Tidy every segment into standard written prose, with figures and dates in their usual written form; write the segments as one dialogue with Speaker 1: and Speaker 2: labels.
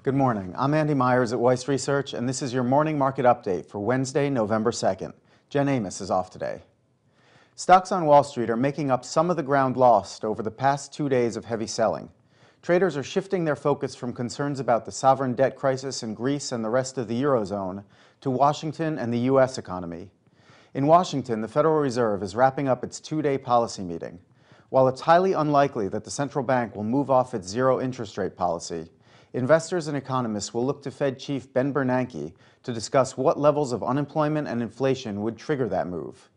Speaker 1: Good morning. I'm Andy Myers at Weiss Research, and this is your morning market update for Wednesday, November 2nd. Jen Amos is off today. Stocks on Wall Street are making up some of the ground lost over the past 2 days of heavy selling. Traders are shifting their focus from concerns about the sovereign debt crisis in Greece and the rest of the Eurozone to Washington and the U.S. economy. In Washington, the Federal Reserve is wrapping up its 2-day policy meeting. While it's highly unlikely that the central bank will move off its zero interest rate policy, investors and economists will look to Fed Chief Ben Bernanke to discuss what levels of unemployment and inflation would trigger that move.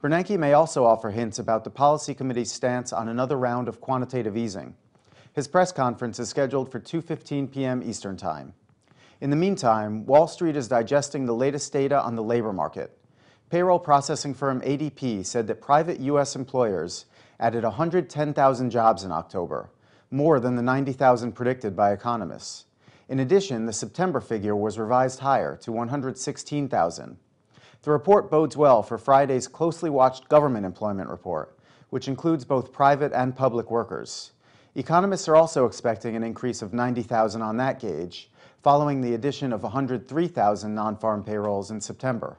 Speaker 1: Bernanke may also offer hints about the policy committee's stance on another round of quantitative easing. His press conference is scheduled for 2:15 p.m. Eastern Time. In the meantime, Wall Street is digesting the latest data on the labor market. Payroll processing firm ADP said that private U.S. employers added 110,000 jobs in October, more than the 90,000 predicted by economists. In addition, the September figure was revised higher to 116,000. The report bodes well for Friday's closely watched government employment report, which includes both private and public workers. Economists are also expecting an increase of 90,000 on that gauge, following the addition of 103,000 non-farm payrolls in September.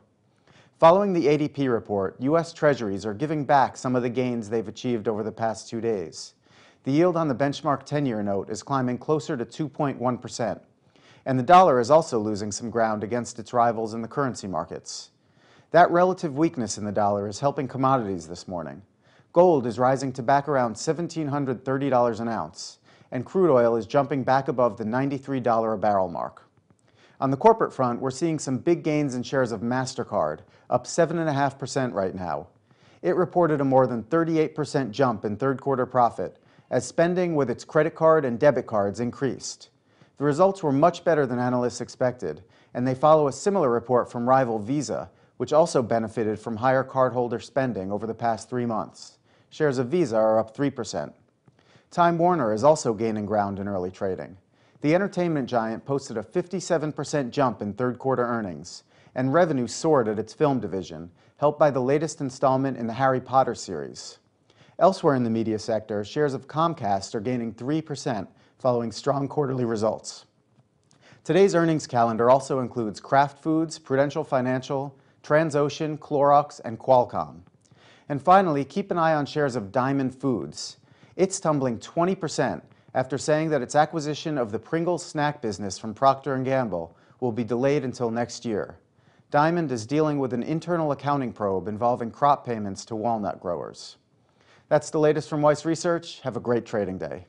Speaker 1: Following the ADP report, U.S. Treasuries are giving back some of the gains they've achieved over the past 2 days. The yield on the benchmark 10-year note is climbing closer to 2.1%, and the dollar is also losing some ground against its rivals in the currency markets. That relative weakness in the dollar is helping commodities this morning. Gold is rising to back around $1,730 an ounce, and crude oil is jumping back above the $93 a barrel mark. On the corporate front, we're seeing some big gains in shares of MasterCard, up 7.5% right now. It reported a more than 38% jump in third-quarter profit, as spending with its credit card and debit cards increased. The results were much better than analysts expected, and they follow a similar report from rival Visa, which also benefited from higher cardholder spending over the past 3 months. Shares of Visa are up 3%. Time Warner is also gaining ground in early trading. The entertainment giant posted a 57% jump in third-quarter earnings, and revenue soared at its film division, helped by the latest installment in the Harry Potter series. Elsewhere in the media sector, shares of Comcast are gaining 3% following strong quarterly results. Today's earnings calendar also includes Kraft Foods, Prudential Financial, Transocean, Clorox, and Qualcomm. And finally, keep an eye on shares of Diamond Foods. It's tumbling 20% after saying that its acquisition of the Pringles snack business from Procter & Gamble will be delayed until next year. Diamond is dealing with an internal accounting probe involving crop payments to walnut growers. That's the latest from Weiss Research. Have a great trading day.